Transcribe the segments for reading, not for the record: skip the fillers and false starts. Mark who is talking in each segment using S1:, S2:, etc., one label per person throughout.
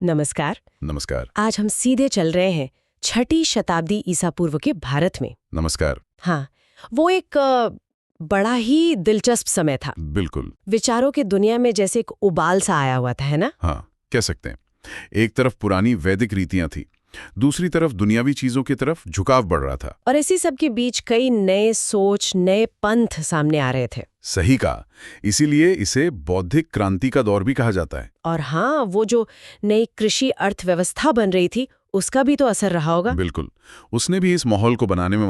S1: नमस्कार।
S2: नमस्कार।
S1: आज हम सीधे चल रहे हैं 6ठी शताब्दी ईसा पूर्व के भारत में।
S2: नमस्कार।
S1: हाँ, वो एक बड़ा ही दिलचस्प समय था।
S2: बिल्कुल।
S1: विचारों की दुनिया में जैसे एक उबाल सा आया हुआ था, है ना?
S2: हाँ, कह सकते हैं। एक तरफ पुरानी वैदिक रीतियां थी, दूसरी तरफ दुनियावी चीजों की तरफ झुकाव बढ़ रहा था।
S1: और इसी सब के बीच कई नए सोच, नए पंथ सामने आ रहे थे।
S2: सही कहा। इसीलिए इसे बौद्धिक क्रांति का दौर भी कहा जाता है।
S1: और हाँ, वो जो नई कृषि अर्थव्यवस्था बन रही थी, उसका भी तो असर रहा होगा।
S2: बिल्कुल। उसने भी इस माहौल को बनाने में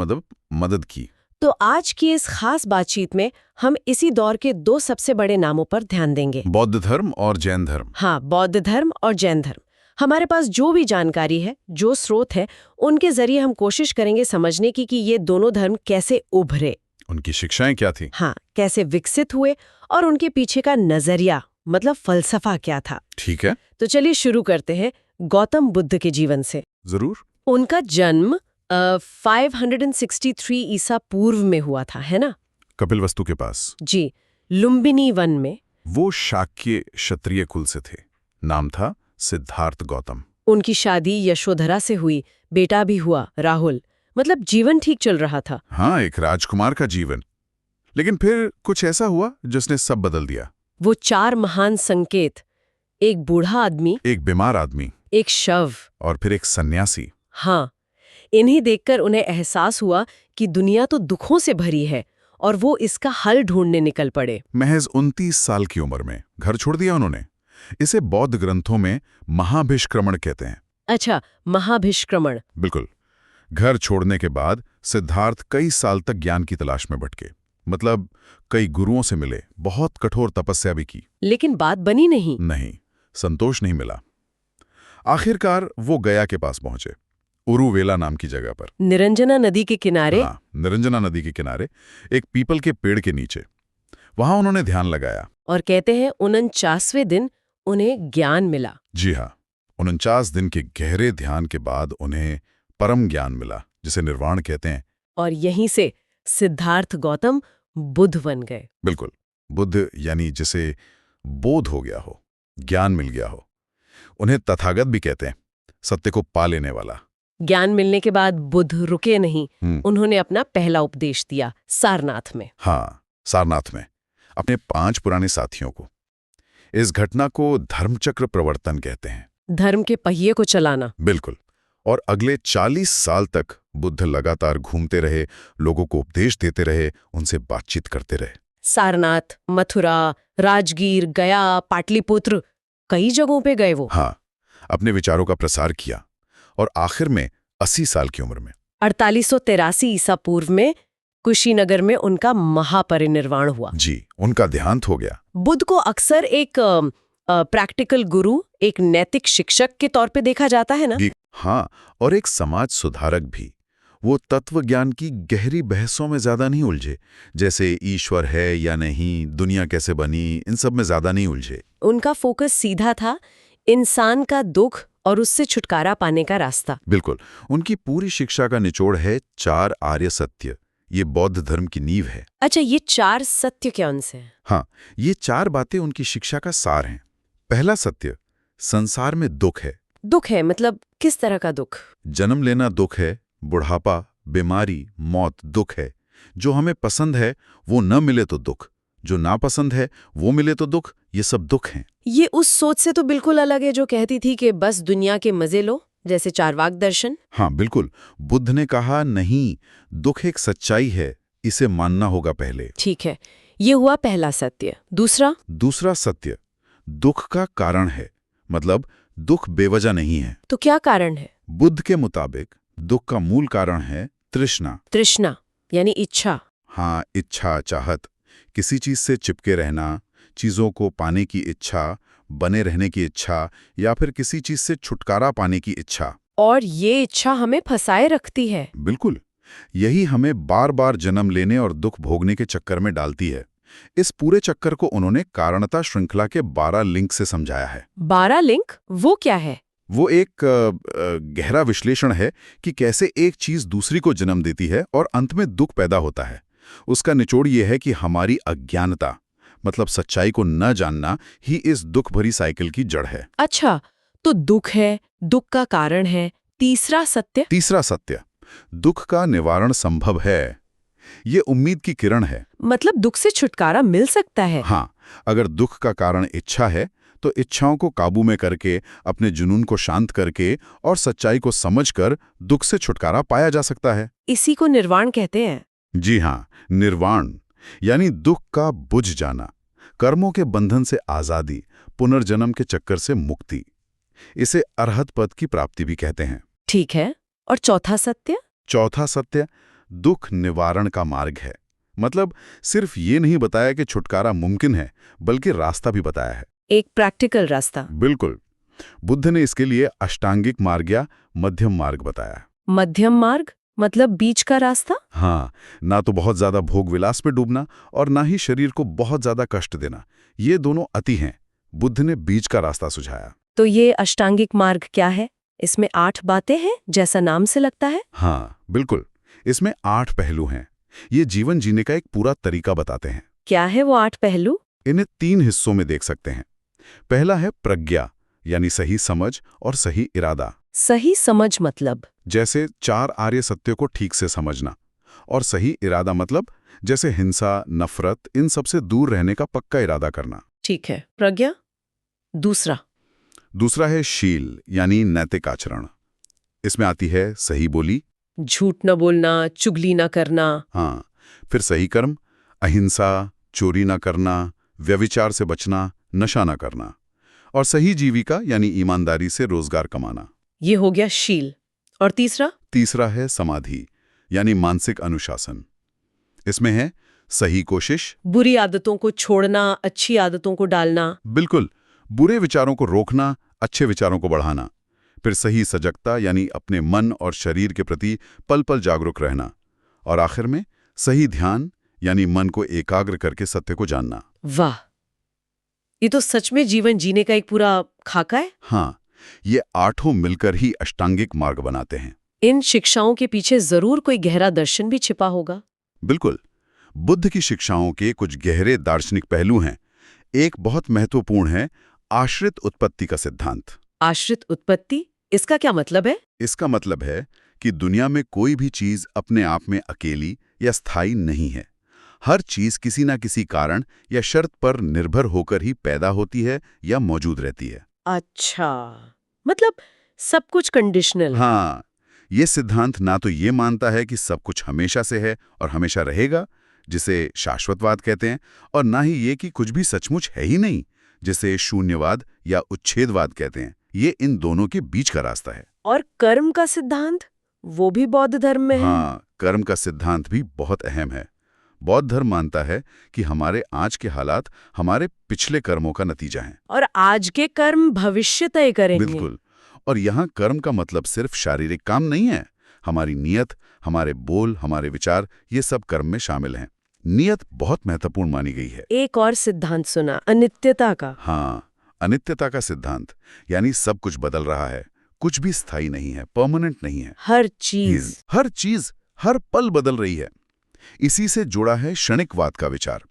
S2: मदद की।
S1: तो आज की इस खास बातचीत में हम इसी दौर के दो सबसे बड़े नामों पर ध्यान देंगे।
S2: बौद्ध धर्म और जैन धर्म।
S1: हाँ, बौद्ध धर्म और जैन धर्म। हमारे पास जो भी जानकारी है, जो स्रोत है, उनके जरिए हम कोशिश करेंगे समझने की कि ये दोनों धर्म कैसे उभरे,
S2: उनकी शिक्षाएं क्या थी,
S1: हाँ, कैसे विकसित हुए और उनके पीछे का नजरिया मतलब फलसफा क्या था।
S2: ठीक है?
S1: तो चलिए शुरू करते हैं गौतम बुद्ध के जीवन से।
S2: जरूर।
S1: उनका जन्म 563 ईसा पूर्व में हुआ था, है ना?
S2: कपिलवस्तु के पास।
S1: जी, लुम्बिनी वन में।
S2: वो शाक्य क्षत्रिय कुल से थे। नाम था सिद्धार्थ गौतम।
S1: उनकी शादी यशोधरा से हुई, बेटा भी हुआ राहुल। मतलब जीवन ठीक चल रहा था।
S2: हाँ, एक राजकुमार का जीवन। लेकिन फिर कुछ ऐसा हुआ जिसने सब बदल दिया।
S1: वो 4 महान संकेत, एक बूढ़ा आदमी,
S2: एक बीमार आदमी,
S1: एक शव
S2: और फिर एक सन्यासी।
S1: हाँ, इन्हीं देखकर उन्हें एहसास हुआ कि दुनिया तो दुखों से भरी है और वो इसका हल ढूंढने निकल पड़े।
S2: महज 29 साल की उम्र में घर छोड़ दिया उन्होंने। इसे बौद्ध ग्रंथों में महाभिष्क्रमण कहते हैं।
S1: अच्छा, महाभिष्क्रमण।
S2: बिल्कुल। घर छोड़ने के बाद सिद्धार्थ कई साल तक ज्ञान की तलाश में भटके। मतलब कई गुरुओं से मिले, बहुत कठोर तपस्या भी की।
S1: लेकिन बात बनी नहीं।
S2: नहीं, संतोष नहीं मिला। आखिरकार वो गया के पास पहुंचे, उरुवेला नाम की जगह पर।
S1: निरंजना नदी के किनारे।
S2: हाँ, निरंजना नदी के किनारे एक पीपल के पेड़ के नीचे। वहां उन्होंने ध्यान लगाया।
S1: और कहते हैं 49वें दिन उन्हें ज्ञान मिला।
S2: जी हाँ, 49 दिन के गहरे ध्यान के बाद उन्हें परम ज्ञान मिला, जिसे निर्वाण कहते हैं।
S1: और यहीं से सिद्धार्थ गौतम बुद्ध बन गए।
S2: बिल्कुल। बुद्ध यानी जिसे बोध हो गया हो, ज्ञान मिल गया हो। उन्हें तथागत भी कहते हैं, सत्य को पा लेने वाला।
S1: ज्ञान मिलने के बाद बुद्ध रुके नहीं।
S2: हम्म।
S1: उन्होंने अपना पहला उपदेश दिया सारनाथ में।
S2: हाँ, सारनाथ में अपने 5 पुराने साथियों को। इस घटना को धर्मचक्र प्रवर्तन कहते हैं।
S1: धर्म के पहिए को चलाना।
S2: बिल्कुल। और अगले 40 साल तक बुद्ध लगातार घूमते रहे, लोगों को उपदेश देते रहे, उनसे बातचीत करते रहे।
S1: सारनाथ, मथुरा, राजगीर, गया, पाटलिपुत्र, कई जगहों पे गए वो।
S2: हाँ, अपने विचारों का प्रसार किया। और आखिर में 80 साल की उम्र में
S1: 4883 ईसा पूर्व में कुशीनगर में उनका महापरिनिर्वाण हुआ।
S2: जी, उनका देहांत हो गया।
S1: बुद्ध को अक्सर एक प्रैक्टिकल गुरु, एक नैतिक शिक्षक के तौर पे देखा जाता है ना?
S2: हाँ, और एक समाज सुधारक भी। वो तत्व ज्ञान की गहरी बहसों में ज्यादा नहीं उलझे, जैसे ईश्वर है या नहीं, दुनिया कैसे बनी, इन सब में ज्यादा नहीं उलझे।
S1: उनका फोकस सीधा था, इंसान का दुख और उससे छुटकारा पाने का रास्ता।
S2: बिल्कुल। उनकी पूरी शिक्षा का निचोड़ है 4 आर्य सत्य। ये बौद्ध धर्म की नींव है।
S1: अच्छा, ये 4 सत्य कौन से हैं?
S2: हाँ, ये 4 बातें उनकी शिक्षा का सार हैं। पहला सत्य, संसार में दुख है।
S1: दुख है मतलब किस तरह का दुख?
S2: जन्म लेना दुख है, बुढ़ापा, बीमारी, मौत दुख है। जो हमें पसंद है वो न मिले तो दुख, जो नापसंद है वो मिले तो दुख, ये सब दुख हैं।
S1: ये उस सोच से तो बिल्कुल अलग है जो कहती थी कि बस दुनिया के मजे लो, जैसे चारवाक दर्शन।
S2: हाँ, बिल्कुल। बुद्ध ने कहा नहीं, दुख एक सच्चाई है, इसे मानना होगा पहले।
S1: ठीक है, ये हुआ पहला सत्य।
S2: दूसरा सत्य, दुख का कारण है, मतलब दुख बेवजह नहीं है।
S1: तो क्या कारण है?
S2: बुद्ध के मुताबिक दुख का मूल कारण है तृष्णा।
S1: तृष्णा यानी इच्छा।
S2: हाँ, इच्छा, चाहत, किसी चीज से चिपके रहना, चीजों को पाने की इच्छा, बने रहने की इच्छा, या फिर किसी चीज से छुटकारा पाने की इच्छा।
S1: और ये इच्छा हमें फंसाए रखती है।
S2: बिल्कुल। यही हमें बार बार जन्म लेने और दुख भोगने के चक्कर में डालती है। इस पूरे चक्कर को उन्होंने कारणता श्रृंखला के 12 लिंक से समझाया है।
S1: 12 लिंक? वो क्या है?
S2: वो एक गहरा विश्लेषण है कि कैसे एक चीज दूसरी को जन्म देती है और अंत में दुख पैदा होता है। उसका निचोड़ ये है कि हमारी अज्ञानता, मतलब सच्चाई को न जानना, ही इस दुख भरी साइकिल की जड़ है।
S1: अच्छा, तो दुख है, दुख का कारण है, तीसरा सत्य।
S2: तीसरा सत्य, दुख का निवारण संभव है। ये उम्मीद की किरण है।
S1: मतलब दुख से छुटकारा मिल सकता है।
S2: हाँ, अगर दुख का कारण इच्छा है तो इच्छाओं को काबू में करके, अपने जुनून को शांत करके और सच्चाई को समझकर दुख से छुटकारा पाया जा सकता है।
S1: इसी को निर्वाण कहते हैं।
S2: जी हाँ, निर्वाण यानी दुख का बुझ जाना, कर्मों के बंधन से आजादी, पुनर्जन्म के चक्कर से मुक्ति। इसे अरहत पद की प्राप्ति भी कहते हैं।
S1: ठीक है। और चौथा सत्य?
S2: चौथा सत्य दुख निवारण का मार्ग है। मतलब सिर्फ ये नहीं बताया कि छुटकारा मुमकिन है, बल्कि रास्ता भी बताया है।
S1: एक प्रैक्टिकल रास्ता।
S2: बिल्कुल। बुद्ध ने इसके लिए अष्टांगिक मार्ग या मध्यम मार्ग बताया।
S1: मध्यम मार्ग मतलब बीच का रास्ता?
S2: हाँ, ना तो बहुत ज्यादा भोग विलास में डूबना और ना ही शरीर को बहुत ज्यादा कष्ट देना। ये दोनों अति हैं। बुद्ध ने बीच का रास्ता सुझाया।
S1: तो ये अष्टांगिक मार्ग क्या है? इसमें 8 बातें हैं, जैसा नाम से लगता है?
S2: हाँ, बिल्कुल। इसमें 8 पहलू हैं। ये जीवन जीने का एक पूरा तरीका बताते हैं।
S1: क्या है वो 8 पहलू?
S2: इन्हें 3 हिस्सों में देख सकते हैं। पहला है प्रज्ञा, यानी सही समझ और सही इरादा।
S1: सही समझ मतलब?
S2: जैसे 4 आर्य सत्य को ठीक से समझना। और सही इरादा मतलब जैसे हिंसा, नफरत, इन सब से दूर रहने का पक्का इरादा करना।
S1: ठीक है। प्रज्ञा। दूसरा
S2: है शील, यानी नैतिक आचरण। इसमें आती है सही बोली,
S1: झूठ न बोलना, चुगली न करना।
S2: हाँ। फिर सही कर्म, अहिंसा, चोरी न करना, व्यभिचार से बचना, नशा न करना। और सही जीविका यानी ईमानदारी से रोजगार कमाना।
S1: ये हो गया शील। और
S2: तीसरा है समाधि, यानी मानसिक अनुशासन। इसमें है सही कोशिश,
S1: बुरी आदतों को छोड़ना, अच्छी आदतों को डालना।
S2: बिल्कुल, बुरे विचारों को रोकना, अच्छे विचारों को बढ़ाना। फिर सही सजगता, यानी अपने मन और शरीर के प्रति पल पल जागरूक रहना। और आखिर में सही ध्यान, यानी मन को एकाग्र करके सत्य को जानना।
S1: वाह, ये तो सच में जीवन जीने का एक पूरा खाका है।
S2: हाँ, ये 8 मिलकर ही अष्टांगिक मार्ग बनाते हैं।
S1: इन शिक्षाओं के पीछे जरूर कोई गहरा दर्शन भी छिपा होगा।
S2: बिल्कुल। बुद्ध की शिक्षाओं के कुछ गहरे दार्शनिक पहलू हैं। एक बहुत महत्वपूर्ण है आश्रित उत्पत्ति का सिद्धांत।
S1: आश्रित उत्पत्ति, इसका क्या मतलब है?
S2: इसका मतलब है कि दुनिया में कोई भी चीज अपने आप में अकेली या स्थायी नहीं है। हर चीज किसी ना किसी कारण या शर्त पर निर्भर होकर ही पैदा होती है या मौजूद रहती है।
S1: अच्छा, मतलब सब कुछ कंडीशनल।
S2: हाँ, ये सिद्धांत ना तो ये मानता है कि सब कुछ हमेशा से है और हमेशा रहेगा, जिसे शाश्वतवाद कहते हैं, और ना ही ये कि कुछ भी सचमुच है ही नहीं, जिसे शून्यवाद या उच्छेदवाद कहते हैं। ये इन दोनों के बीच का रास्ता है।
S1: और कर्म का सिद्धांत, वो भी बौद्ध धर्म में है।
S2: हाँ, कर्म का सिद्धांत भी बहुत अहम है। बौद्ध धर्म मानता है कि हमारे आज के हालात हमारे पिछले कर्मों का नतीजा हैं।
S1: और आज के कर्म भविष्य तय करेंगे।
S2: बिल्कुल। और यहाँ कर्म का मतलब सिर्फ शारीरिक काम नहीं है। हमारी नियत, हमारे बोल, हमारे विचार, ये सब कर्म में शामिल हैं। नियत बहुत महत्वपूर्ण मानी गई है।
S1: एक और सिद्धांत सुना, अनित्यता का।
S2: हाँ, अनित्यता का सिद्धांत, यानी सब कुछ बदल रहा है, कुछ भी स्थायी नहीं है, परमानेंट नहीं है।
S1: हर चीज
S2: हर पल बदल रही है। इसी से जुड़ा है क्षणिकवाद का विचार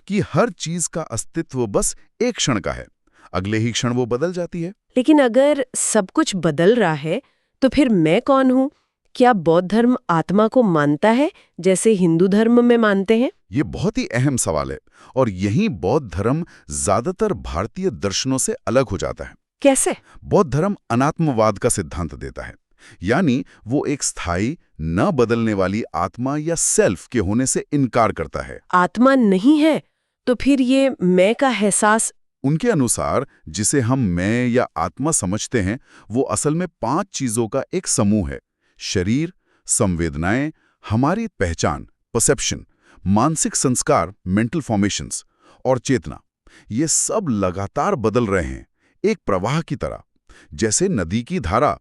S2: कि हर चीज का अस्तित्व बस एक क्षण का है, अगले ही क्षण वो बदल जाती है।
S1: लेकिन अगर सब कुछ बदल रहा है तो फिर मैं कौन हूँ? क्या बौद्ध धर्म आत्मा को मानता है जैसे हिंदू धर्म में मानते हैं?
S2: ये बहुत ही अहम सवाल है और यही बौद्ध धर्म ज्यादातर भारतीय दर्शनों से अलग हो जाता है।
S1: कैसे?
S2: बौद्ध धर्म अनात्मवाद का सिद्धांत देता है, यानी वो एक स्थायी, न बदलने वाली आत्मा या सेल्फ के होने से इनकार करता है।
S1: आत्मा नहीं है तो फिर ये मैं का एहसास?
S2: उनके अनुसार जिसे हम मैं या आत्मा समझते हैं, वो असल में 5 चीजों का एक समूह है। शरीर, संवेदनाएं, हमारी पहचान, परसेप्शन, मानसिक संस्कार, मेंटल फॉर्मेशंस, और चेतना। ये सब लगातार बदल रहे हैं, एक प्रवाह की तरह, जैसे नदी की धारा।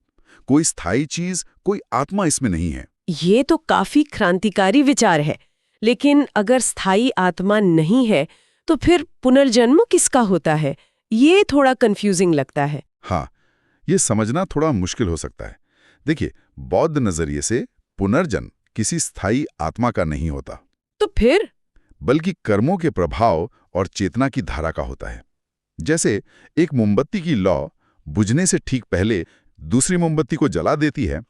S2: कोई स्थायी चीज, कोई आत्मा इसमें नहीं है।
S1: ये तो काफी क्रांतिकारी विचार है। लेकिन अगर स्थायी आत्मा नहीं है तो फिर पुनर्जन्म किसका होता है? ये थोड़ा कंफ्यूजिंग लगता है।
S2: हाँ, ये समझना थोड़ा मुश्किल हो सकता है। देखिए, बौद्ध नजरिए से पुनर्जन्म किसी स्थायी आत्मा का नहीं होता,
S1: तो फिर?
S2: बल्कि कर्मों के प्रभाव और चेतना की धारा का होता है। जैसे एक मोमबत्ती की लौ बुझने से ठीक पहले दूसरी मोमबत्ती को जला देती है,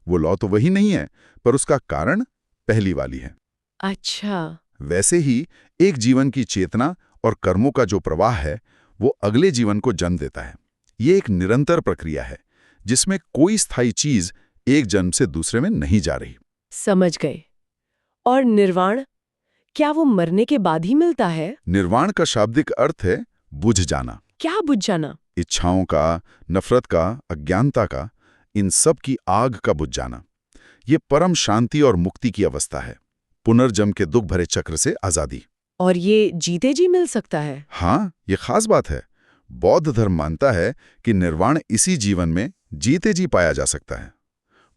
S2: वो लौ तो वही नहीं है, पर उसका कारण पहली वाली है।
S1: अच्छा।
S2: वैसे ही एक जीवन की चेतना और कर्मों का जो प्रवाह है, वो अगले जीवन को जन्म देता है। ये एक निरंतर प्रक्रिया है, जिसमें कोई स्थायी चीज एक जन्म से दूसरे में नहीं जा रही।
S1: समझ गए। और निर्वाण, क्या वो मरने के बाद ही मिलता है?
S2: निर्वाण का शाब्दिक अर्थ है बुझ जाना।
S1: क्या बुझ जाना?
S2: इच्छाओं का, नफरत का, अज्ञानता का, इन सब की आग का बुझ जाना। ये परम शांति और मुक्ति की अवस्था है, पुनर्जन्म के दुख भरे चक्र से आजादी।
S1: और ये जीते जी मिल सकता है?
S2: हाँ, ये खास बात है। बौद्ध धर्म मानता है कि निर्वाण इसी जीवन में जीते जी पाया जा सकता है।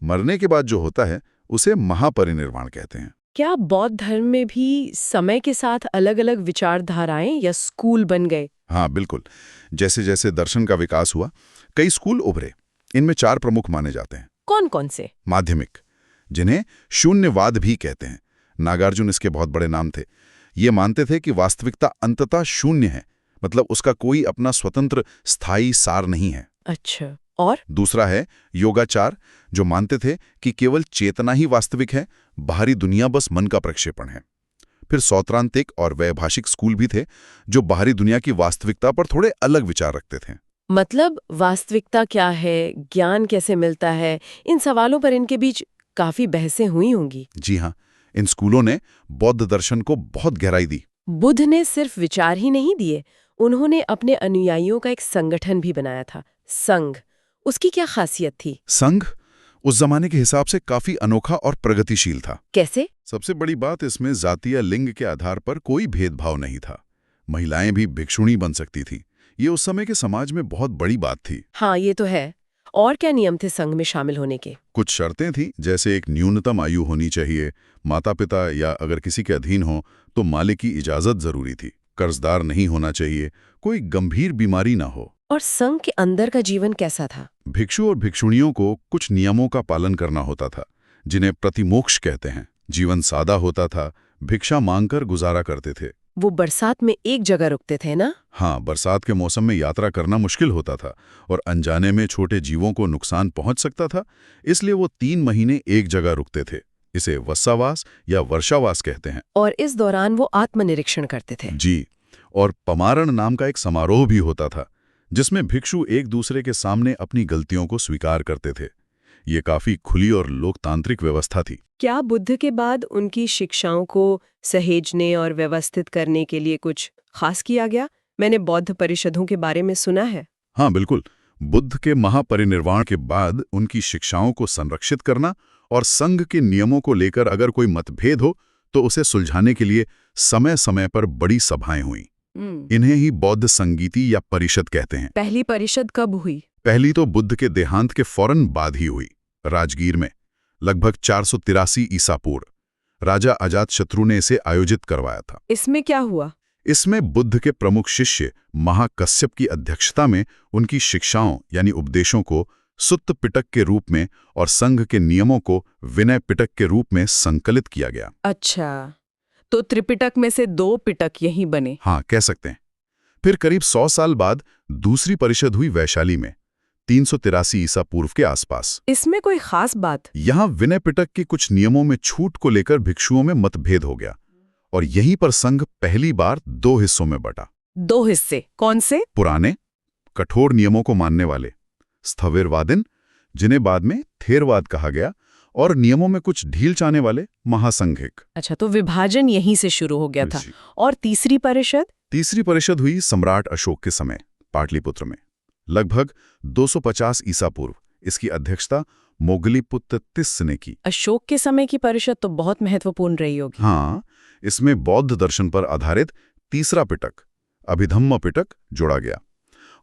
S2: मरने के बाद जो होता है उसे महापरिनिर्वाण कहते हैं।
S1: क्या बौद्ध धर्म में भी समय के साथ अलग-अलग विचारधाराएं या स्कूल बन गए?
S2: हाँ, बिल्कुल। जैसे जैसे दर्शन का विकास हुआ, कई स्कूल उभरे। इनमें 4 प्रमुख माने जाते हैं।
S1: कौन-कौन से?
S2: माध्यमिक, जिन्हें शून्यवाद भी कहते हैं। नागार्जुन इसके बहुत बड़े नाम थे। ये मानते थे कि वास्तविकता अंततः शून्य है, मतलब उसका कोई अपना स्वतंत्र स्थायी सार नहीं है।
S1: अच्छा। और?
S2: दूसरा है योगाचार, जो मानते थे कि केवल चेतना ही वास्तविक है, बाहरी दुनिया बस मन का प्रक्षेपण है। फिर सौत्रांतिक और वैभाषिक स्कूल भी थे, जो बाहरी दुनिया की वास्तविकता पर थोड़े अलग विचार रखते थे।
S1: मतलब वास्तविकता क्या है, ज्ञान कैसे मिलता है, इन सवालों पर इनके बीच काफी बहसें हुई होंगी।
S2: जी हाँ, इन स्कूलों ने बौद्ध दर्शन को बहुत गहराई दी।
S1: बुद्ध ने सिर्फ विचार ही नहीं दिए, उन्होंने अपने अनुयायियों का एक संगठन भी बनाया था, संघ। उसकी क्या खासियत थी?
S2: संघ उस जमाने के हिसाब से काफी अनोखा और प्रगतिशील था।
S1: कैसे?
S2: सबसे बड़ी बात, इसमें जाति या लिंग के आधार पर कोई भेदभाव नहीं था। महिलाएं भी भिक्षुणी बन सकती थी। ये उस समय के समाज में बहुत बड़ी बात थी।
S1: हाँ, ये तो है। और क्या नियम थे संघ में शामिल होने के?
S2: कुछ शर्तें थीं, जैसे एक न्यूनतम आयु होनी चाहिए, माता पिता या अगर किसी के अधीन हो तो मालिक की इजाजत जरूरी थी, कर्जदार नहीं होना चाहिए, कोई गंभीर बीमारी ना हो।
S1: और संघ के अंदर का जीवन कैसा था?
S2: भिक्षु और भिक्षुणियों को कुछ नियमों का पालन करना होता था, जिन्हें प्रतिमोक्ष कहते हैं। जीवन सादा होता था, भिक्षा मांगकर गुजारा करते थे।
S1: वो बरसात में एक जगह रुकते थे ना?
S2: हाँ, बरसात के मौसम में यात्रा करना मुश्किल होता था और अनजाने में छोटे जीवों को नुकसान पहुंच सकता था, इसलिए वो 3 महीने एक जगह रुकते थे। इसे वस्सावास या वर्षावास कहते हैं।
S1: और इस दौरान वो आत्मनिरीक्षण करते थे।
S2: जी, और पमारण नाम का एक समारोह भी होता था, जिसमें भिक्षु एक दूसरे के सामने अपनी गलतियों को स्वीकार करते थे। ये काफी खुली और लोकतांत्रिक व्यवस्था थी।
S1: क्या बुद्ध के बाद उनकी शिक्षाओं को सहेजने और व्यवस्थित करने के लिए कुछ खास किया गया? मैंने बौद्ध परिषदों के बारे में सुना है।
S2: हाँ, बिल्कुल। बुद्ध के महापरिनिर्वाण के बाद उनकी शिक्षाओं को संरक्षित करना और संघ के नियमों को लेकर अगर कोई मतभेद हो तो उसे सुलझाने के लिए समय समय पर बड़ी सभाएं हुई। इन्हें ही बौद्ध संगीति या परिषद कहते हैं।
S1: पहली परिषद कब हुई?
S2: पहली तो बुद्ध के देहांत के फौरन बाद ही हुई, राजगीर में, लगभग 483 ईसा पूर्व। राजा अजातशत्रु ने इसे आयोजित करवाया था।
S1: इसमें क्या हुआ?
S2: इसमें बुद्ध के प्रमुख शिष्य महाकश्यप की अध्यक्षता में उनकी शिक्षाओं यानी उपदेशों को सुत्त पिटक के रूप में और संघ के नियमों को विनय पिटक के रूप में संकलित किया गया।
S1: अच्छा, तो त्रिपिटक में से 2 पिटक यही बने।
S2: हाँ, कह सकते हैं। फिर करीब 100 साल बाद दूसरी परिषद हुई वैशाली में, 383 ईसा पूर्व के आसपास।
S1: इसमें कोई खास बात?
S2: यहाँ विनय पिटक के कुछ नियमों में छूट को लेकर भिक्षुओं में मतभेद हो गया और यहीं पर संघ पहली बार 2 हिस्सों में बटा।
S1: 2 हिस्से कौन से?
S2: पुराने, कठोर नियमों को मानने वाले स्थविरवादिन, जिन्हें बाद में थेरवाद कहा गया, और नियमों में कुछ ढील चाहने वाले महासंघिक।
S1: अच्छा, तो विभाजन यहीं से शुरू हो गया था। और तीसरी परिषद?
S2: तीसरी परिषद हुई सम्राट अशोक के समय, पाटलिपुत्र में, लगभग 250 ईसा पूर्व। इसकी अध्यक्षता मोगलीपुत्र तिस्स ने की।
S1: अशोक के समय की परिषद तो बहुत महत्वपूर्ण रही होगी।
S2: हाँ, इसमें बौद्ध दर्शन पर आधारित तीसरा पिटक, अभिधम्म पिटक, जोड़ा गया।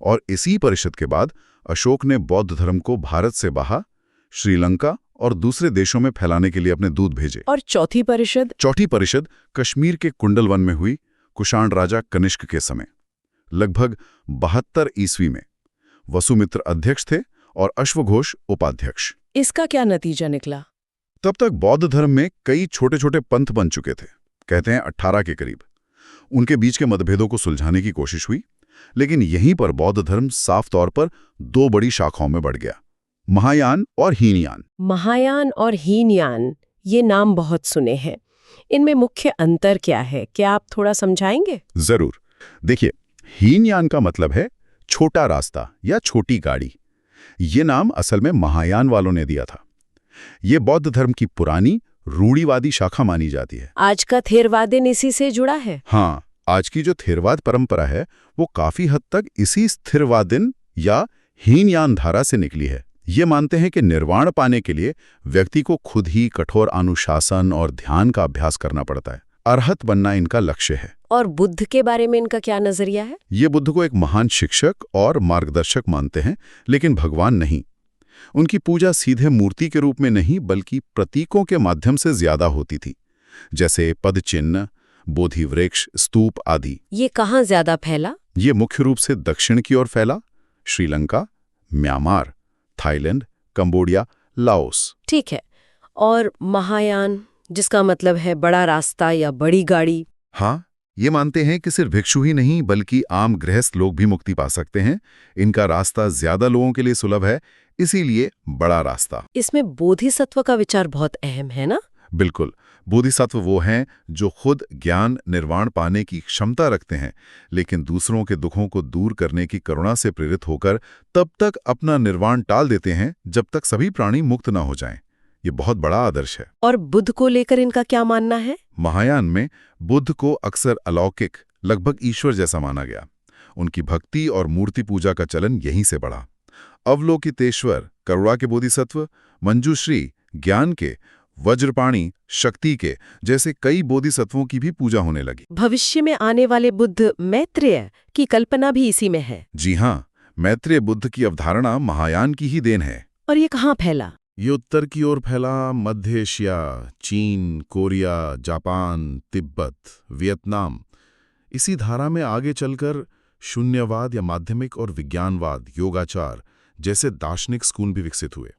S2: और इसी परिषद के बाद अशोक ने बौद्ध धर्म को भारत से बाहर, श्रीलंका और दूसरे देशों में फैलाने के लिए अपने दूत भेजे।
S1: और चौथी परिषद? चौथी
S2: परिषद कश्मीर के कुंडलवन में हुई, कुषाण राजा कनिष्क के समय, लगभग 72 ईस्वी में। वसुमित्र अध्यक्ष थे और अश्वघोष उपाध्यक्ष।
S1: इसका क्या नतीजा निकला?
S2: तब तक बौद्ध धर्म में कई छोटे छोटे पंथ बन चुके थे, कहते हैं 18 के करीब। उनके बीच के मतभेदों को सुलझाने की कोशिश हुई। लेकिन यहीं पर बौद्ध धर्म साफ तौर पर दो बड़ी शाखाओं में बढ़ गया, महायान और हीनयान।
S1: महायान और हीनयान, ये नाम बहुत सुने हैं। इनमें मुख्य अंतर क्या है, क्या आप थोड़ा समझाएंगे?
S2: जरूर। देखिए, हीनयान का मतलब है छोटा रास्ता या छोटी गाड़ी। ये नाम असल में महायान वालों ने दिया था। ये बौद्ध धर्म की पुरानी रूढ़िवादी शाखा मानी जाती है।
S1: आज का थेरवादन इसी से जुड़ा है?
S2: हाँ, आज की जो थेरवाद परंपरा है वो काफी हद तक इसी स्थिरवादिन या हीनयान धारा से निकली है। ये मानते हैं कि निर्वाण पाने के लिए व्यक्ति को खुद ही कठोर अनुशासन और ध्यान का अभ्यास करना पड़ता है। अरहत बनना इनका लक्ष्य है।
S1: और बुद्ध के बारे में इनका क्या नजरिया है?
S2: ये बुद्ध को एक महान शिक्षक और मार्गदर्शक मानते हैं, लेकिन भगवान नहीं। उनकी पूजा सीधे मूर्ति के रूप में नहीं बल्कि प्रतीकों के माध्यम से ज्यादा होती थी, जैसे पदचिन्ह, बोधि वृक्ष, स्तूप आदि।
S1: ये कहाँ ज्यादा फैला?
S2: ये मुख्य रूप से दक्षिण की ओर फैला, Sri Lanka, Myanmar, Thailand, Cambodia, Laos.
S1: ठीक है। और महायान, जिसका मतलब है बड़ा रास्ता या बड़ी गाड़ी?
S2: हाँ, ये मानते हैं कि सिर्फ भिक्षु ही नहीं बल्कि आम गृहस्थ लोग भी मुक्ति पा सकते हैं। इनका रास्ता ज्यादा लोगों के लिए सुलभ है, इसीलिए बड़ा रास्ता।
S1: इसमें बोधिसत्व का विचार बहुत अहम है ना?
S2: बिल्कुल। बोधिसत्व वो हैं जो खुद ज्ञान निर्वाण पाने की क्षमता रखते हैं, लेकिन दूसरों के दुखों को दूर करने की करुणा से प्रेरित होकर तब तक अपना निर्वाण टाल देते हैं जब तक सभी प्राणी मुक्त न हो जाएं। ये बहुत बड़ा आदर्श है।
S1: और बुद्ध को लेकर इनका क्या मानना है?
S2: महायान में बुद्ध को अक्सर अलौकिक, लगभग ईश्वर जैसा माना गया। उनकी भक्ति और मूर्ति पूजा का चलन यहीं से बढ़ा। अवलोकितेश्वर, करुणा के बोधिसत्व, मंजूश्री, ज्ञान के, वज्रपाणी, शक्ति के जैसे कई बोधिसत्वों की भी पूजा होने लगी।
S1: भविष्य में आने वाले बुद्ध मैत्रेय की कल्पना भी इसी में है।
S2: जी हाँ, मैत्रेय बुद्ध की अवधारणा महायान की ही देन है।
S1: और ये कहाँ फैला?
S2: ये उत्तर की ओर फैला, मध्य एशिया, चीन, कोरिया, जापान, तिब्बत, वियतनाम। इसी धारा में आगे चलकर शून्यवाद या माध्यमिक और विज्ञानवाद, योगाचार जैसे दार्शनिक स्कूल भी विकसित हुए।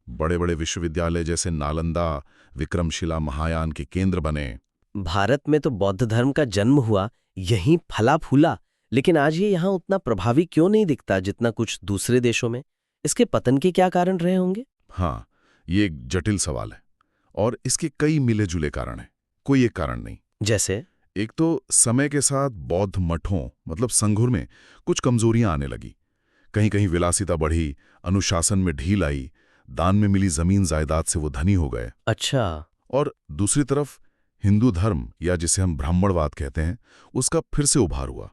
S2: बड़े बड़े विश्वविद्यालय जैसे नालंदा, विक्रमशिला महायान के केंद्र बने।
S3: भारत में तो बौद्ध धर्म का जन्म हुआ, यहीं फला फूला, लेकिन आज ये यहाँ उतना प्रभावी क्यों नहीं दिखता जितना कुछ दूसरे देशों में? इसके पतन के क्या कारण रहे होंगे?
S2: हाँ, ये एक जटिल सवाल है और इसके कई मिले जुले कारण हैं, कोई एक कारण नहीं।
S3: जैसे?
S2: एक तो समय के साथ बौद्ध मठों मतलब संघुर में कुछ कमजोरियां आने लगी। कहीं कहीं विलासिता बढ़ी, अनुशासन में ढील आई, दान में मिली जमीन जायदाद से वो धनी हो गए।
S3: अच्छा।
S2: और दूसरी तरफ हिंदू धर्म या जिसे हम ब्राह्मणवाद कहते हैं, उसका फिर से उभार हुआ।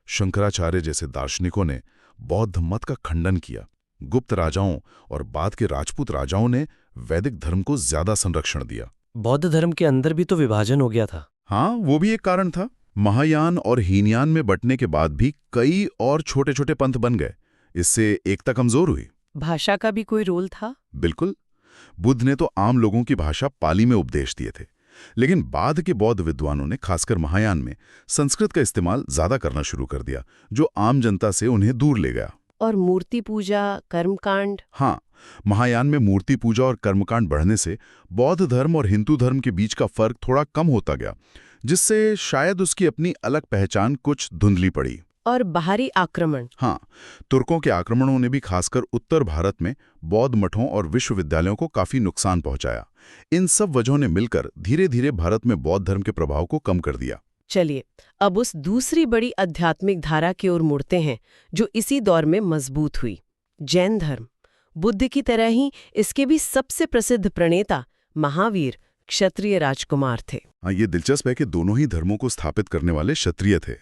S2: शंकराचार्य जैसे दार्शनिकों ने बौद्ध मत का खंडन किया। गुप्त राजाओं और बाद के राजपूत राजाओं ने वैदिक धर्म को ज्यादा संरक्षण दिया।
S3: बौद्ध धर्म के अंदर भी तो विभाजन हो गया था।
S2: हाँ, वो भी एक कारण था। महायान और हीनयान में बंटने के बाद भी कई और छोटे छोटे पंथ बन गए। इससे एकता कमजोर हुई।
S1: भाषा का भी कोई रोल था?
S2: बिल्कुल। बुद्ध ने तो आम लोगों की भाषा पाली में उपदेश दिए थे, लेकिन बाद के बौद्ध विद्वानों ने खासकर महायान में संस्कृत का इस्तेमाल ज्यादा करना शुरू कर दिया, जो आम जनता से उन्हें दूर ले गया।
S1: और मूर्ति पूजा, कर्मकांड?
S2: हाँ, महायान में मूर्ति पूजा और कर्मकांड बढ़ने से बौद्ध धर्म और हिंदू धर्म के बीच का फर्क थोड़ा कम होता गया, जिससे शायद उसकी अपनी अलग पहचान कुछ धुंधली पड़ी।
S1: और बाहरी आक्रमण?
S2: हाँ, तुर्कों के आक्रमणों ने भी खासकर उत्तर भारत में बौद्ध मठों और विश्वविद्यालयों को काफी नुकसान पहुंचाया। इन सब वजहों ने मिलकर धीरे धीरे भारत में बौद्ध धर्म के प्रभाव को कम कर दिया।
S1: चलिए, अब उस दूसरी बड़ी आध्यात्मिक धारा की ओर मुड़ते हैं जो इसी दौर में मजबूत हुई, जैन धर्म। बुद्ध की तरह ही इसके भी सबसे प्रसिद्ध प्रणेता महावीर क्षत्रिय राजकुमार थे।
S2: हाँ, ये दिलचस्प है कि दोनों ही धर्मों को स्थापित करने वाले क्षत्रिय थे।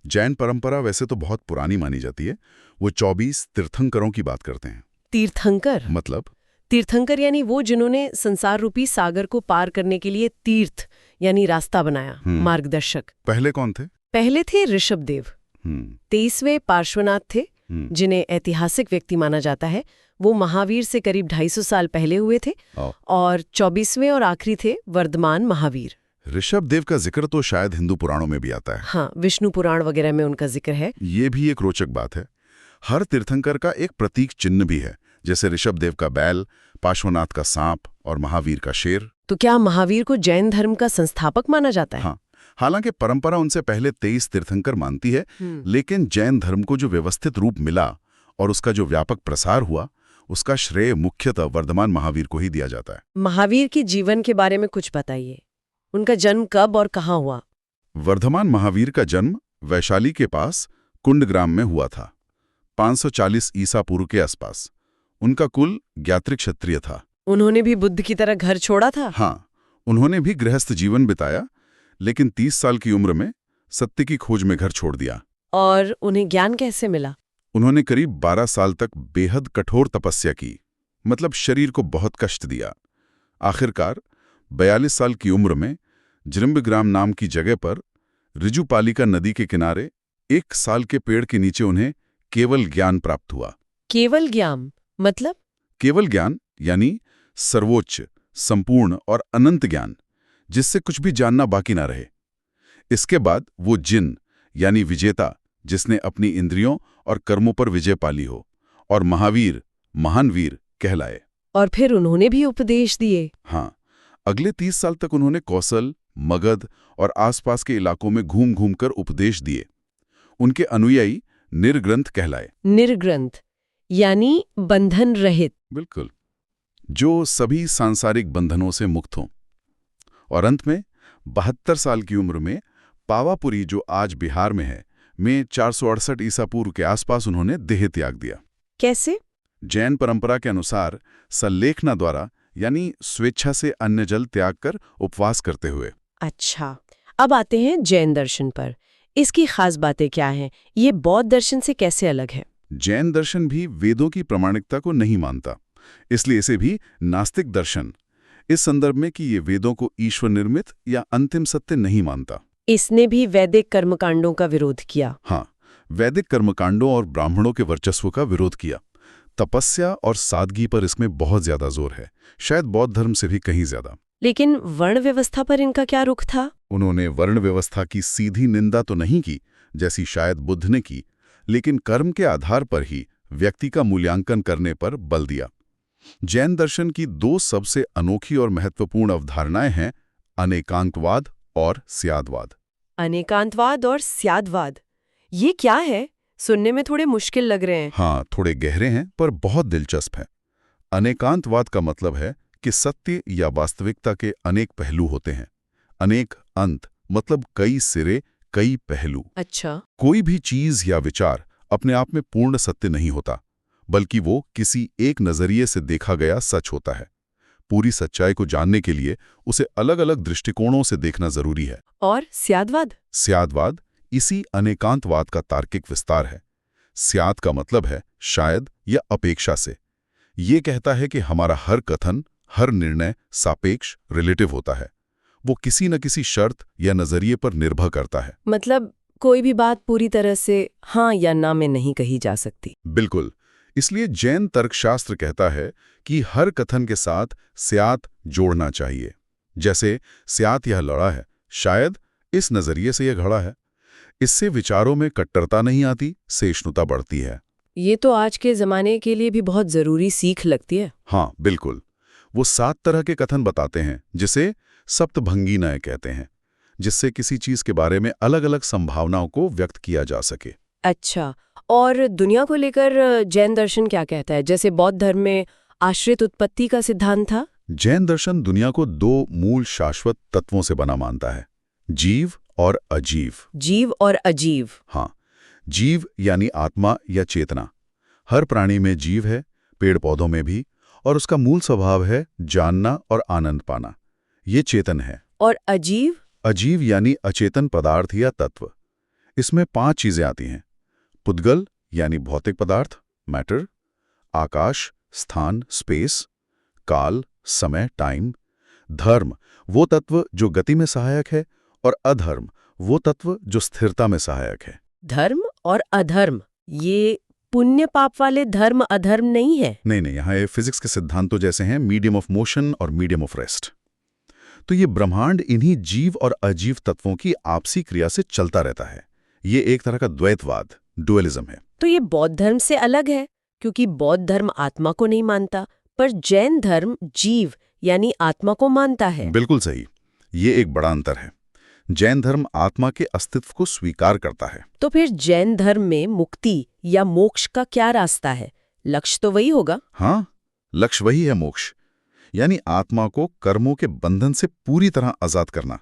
S2: जैन परंपरा वैसे तो बहुत पुरानी मानी जाती है। वो 24 तीर्थंकरों की बात करते हैं।
S1: तीर्थंकर
S2: मतलब?
S1: तीर्थंकर यानी वो जिन्होंने संसार रूपी सागर को पार करने के लिए तीर्थ यानी रास्ता बनाया, मार्गदर्शक।
S2: पहले कौन थे?
S1: पहले थे ऋषभदेव। 23वें पार्श्वनाथ थे, जिन्हें ऐतिहासिक व्यक्ति माना जाता है। वो महावीर से करीब 250 साल पहले हुए थे। और 24वें और आखिरी थे वर्धमान महावीर।
S2: ऋषभदेव का जिक्र तो शायद हिंदू पुराणों में भी आता है।
S1: हाँ, विष्णु पुराण वगैरह में उनका जिक्र है।
S2: ये भी एक रोचक बात है। हर तीर्थंकर का एक प्रतीक चिन्ह भी है, जैसे ऋषभदेव का बैल, पार्श्वनाथ का सांप और महावीर का शेर।
S1: तो क्या महावीर को जैन धर्म का संस्थापक माना जाता है?
S2: हाँ, हालांकि परंपरा उनसे पहले 23 तीर्थंकर मानती है, लेकिन जैन धर्म को जो व्यवस्थित रूप मिला और उसका जो व्यापक प्रसार हुआ, उसका श्रेय मुख्यतः वर्धमान महावीर को ही दिया जाता है।
S1: महावीर के जीवन के बारे में कुछ बताइए। उनका जन्म कब और कहाँ हुआ?
S2: वर्धमान महावीर का जन्म वैशाली के पास कुंडग्राम में हुआ था, 540 ईसा पूर्व के आसपास। उनका कुल ज्ञात्री क्षत्रिय था।
S1: उन्होंने भी बुद्ध की तरह घर छोड़ा था?
S2: हाँ, उन्होंने भी गृहस्थ जीवन बिताया, लेकिन 30 साल की उम्र में सत्य की खोज में घर छोड़ दिया।
S1: और उन्हें ज्ञान कैसे मिला?
S2: उन्होंने करीब 12 साल तक बेहद कठोर तपस्या की, मतलब शरीर को बहुत कष्ट दिया। आखिरकार 42 साल की उम्र में जृंबग्राम नाम की जगह पर ऋजुपालिका नदी के किनारे 1 साल के पेड़ के नीचे उन्हें केवल ज्ञान प्राप्त हुआ।
S1: केवल ज्ञान मतलब?
S2: केवल ज्ञान यानी सर्वोच्च, संपूर्ण और अनंत ज्ञान, जिससे कुछ भी जानना बाकी ना रहे। इसके बाद वो जिन यानी विजेता, जिसने अपनी इंद्रियों और कर्मों पर विजय पाली हो, और महावीर, महान वीर कहलाए।
S1: और फिर उन्होंने भी उपदेश दिए?
S2: हाँ, अगले 30 साल तक उन्होंने कौशल, मगध और आसपास के इलाकों में घूम घूम कर उपदेश दिए। उनके अनुयायी निर्ग्रंथ कहलाए।
S1: निर्ग्रंथ यानी बंधन रहित?
S2: बिल्कुल, जो सभी सांसारिक बंधनों से मुक्त हों। और अंत में 72 साल की उम्र में पावापुरी, जो आज बिहार में है, में 468 ईसा पूर्व के आसपास उन्होंने देह त्याग दिया।
S1: कैसे?
S2: जैन परंपरा के अनुसार सल्लेखना द्वारा, यानी स्वेच्छा से अन्न जल त्याग कर उपवास करते हुए।
S1: अच्छा, अब आते हैं जैन दर्शन पर। इसकी खास बातें क्या हैं? ये बौद्ध दर्शन से कैसे अलग है?
S2: जैन दर्शन भी वेदों की प्रामाणिकता को नहीं मानता, इसलिए इसे भी नास्तिक दर्शन, इस संदर्भ में कि ये वेदों को ईश्वर निर्मित या अंतिम सत्य नहीं मानता।
S1: इसने भी वैदिक कर्मकांडों का विरोध किया?
S2: हाँ, वैदिक कर्मकांडों और ब्राह्मणों के वर्चस्व का विरोध किया। तपस्या और सादगी पर इसमें बहुत ज्यादा जोर है, शायद बौद्ध धर्म से भी कहीं ज्यादा।
S1: लेकिन वर्ण व्यवस्था पर इनका क्या रुख था?
S2: उन्होंने वर्ण व्यवस्था की सीधी निंदा तो नहीं की, जैसी शायद बुद्ध ने की, लेकिन कर्म के आधार पर ही व्यक्ति का मूल्यांकन करने पर बल दिया। जैन दर्शन की 2 सबसे अनोखी और महत्वपूर्ण अवधारणाएं हैं, अनेकांतवाद और स्यादवाद।
S1: अनेकांतवाद और स्यादवाद, ये क्या है? सुनने में थोड़े मुश्किल लग रहे हैं।
S2: हाँ, थोड़े गहरे हैं पर बहुत दिलचस्प है। अनेकांतवाद का मतलब है कि सत्य या वास्तविकता के अनेक पहलू होते हैं। अनेक अंत मतलब कई सिरे, कई पहलू।
S1: अच्छा।
S2: कोई भी चीज या विचार अपने आप में पूर्ण सत्य नहीं होता, बल्कि वो किसी एक नजरिए से देखा गया सच होता है। पूरी सच्चाई को जानने के लिए उसे अलग अलग दृष्टिकोणों से देखना जरूरी है।
S1: और स्यादवाद?
S2: स्यादवाद इसी अनेकांतवाद का तार्किक विस्तार है। स्याद का मतलब है शायद या अपेक्षा से। ये कहता है कि हमारा हर कथन, हर निर्णय सापेक्ष, रिलेटिव होता है। वो किसी न किसी शर्त या नजरिए पर निर्भर करता है।
S1: मतलब कोई भी बात पूरी तरह से हाँ या ना में नहीं कही जा सकती।
S2: बिल्कुल। इसलिए जैन तर्कशास्त्र कहता है कि हर कथन के साथ स्यात जोड़ना चाहिए। जैसे स्यात यह लड़ा है, शायद इस नजरिए से यह घड़ा है। इससे विचारों में कट्टरता नहीं आती, सहिष्णुता बढ़ती है।
S1: ये तो आज के जमाने के लिए भी बहुत जरूरी सीख लगती है।
S2: हाँ, बिल्कुल। वो 7 तरह के कथन बताते हैं, जिसे सप्तभंगीनय कहते हैं, जिससे किसी चीज के बारे में अलग अलग संभावनाओं को व्यक्त किया जा सके।
S1: अच्छा, और दुनिया को लेकर जैन दर्शन क्या कहता है? जैसे बौद्ध धर्म में आश्रित उत्पत्ति का सिद्धांत था।
S2: जैन दर्शन दुनिया को 2 मूल शाश्वत तत्वों से बना मानता है, जीव और अजीव।
S1: जीव और अजीव?
S2: हाँ, जीव यानी आत्मा या चेतना। हर प्राणी में जीव है, पेड़ पौधों में भी, और उसका मूल स्वभाव है जानना और आनंद पाना। ये चेतन है।
S1: और अजीव?
S2: अजीव यानी अचेतन पदार्थ या तत्व। इसमें 5 चीजें आती हैं। पुद्गल यानी भौतिक पदार्थ, मैटर। आकाश, स्थान, स्पेस। काल, समय, टाइम। धर्म, वो तत्व जो गति में सहायक है, और अधर्म, वो तत्व जो स्थिरता में सहायक है।
S1: धर्म और अधर्म, ये पुण्य पाप वाले धर्म अधर्म नहीं है?
S2: नहीं, यहाँ ये फिजिक्स के सिद्धांतों जैसे हैं, मीडियम ऑफ मोशन और मीडियम ऑफ रेस्ट। तो ये ब्रह्मांड इन्हीं जीव और अजीव तत्वों की आपसी क्रिया से चलता रहता है। ये एक तरह का द्वैतवाद, डुअलिज्म है।
S1: तो ये बौद्ध धर्म से अलग है, क्योंकि बौद्ध धर्म आत्मा को नहीं मानता, पर जैन धर्म जीव यानी आत्मा को मानता है।
S2: बिल्कुल सही। ये एक बड़ा अंतर है। जैन धर्म आत्मा के अस्तित्व को स्वीकार करता है।
S1: तो फिर जैन धर्म में मुक्ति या मोक्ष का क्या रास्ता है? लक्ष्य तो वही होगा।
S2: हाँ, लक्ष्य वही है, मोक्ष, यानी आत्मा को कर्मों के बंधन से पूरी तरह आजाद करना,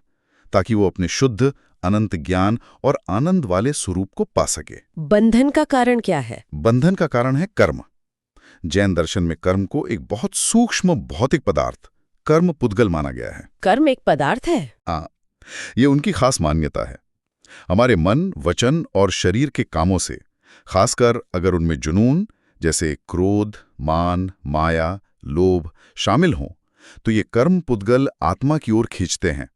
S2: ताकि वो अपने शुद्ध, अनंत ज्ञान और आनंद वाले स्वरूप को पा सके।
S1: बंधन का कारण क्या है?
S2: बंधन का कारण है कर्म। जैन दर्शन में कर्म को एक बहुत सूक्ष्म भौतिक पदार्थ, कर्म पुद्गल माना गया है।
S1: कर्म एक पदार्थ है?
S2: हाँ, ये उनकी खास मान्यता है। हमारे मन, वचन और शरीर के कामों से, खासकर अगर उनमें जुनून जैसे क्रोध, मान, माया, लोभ शामिल हों, तो ये कर्म पुद्गल आत्मा की ओर खींचते हैं,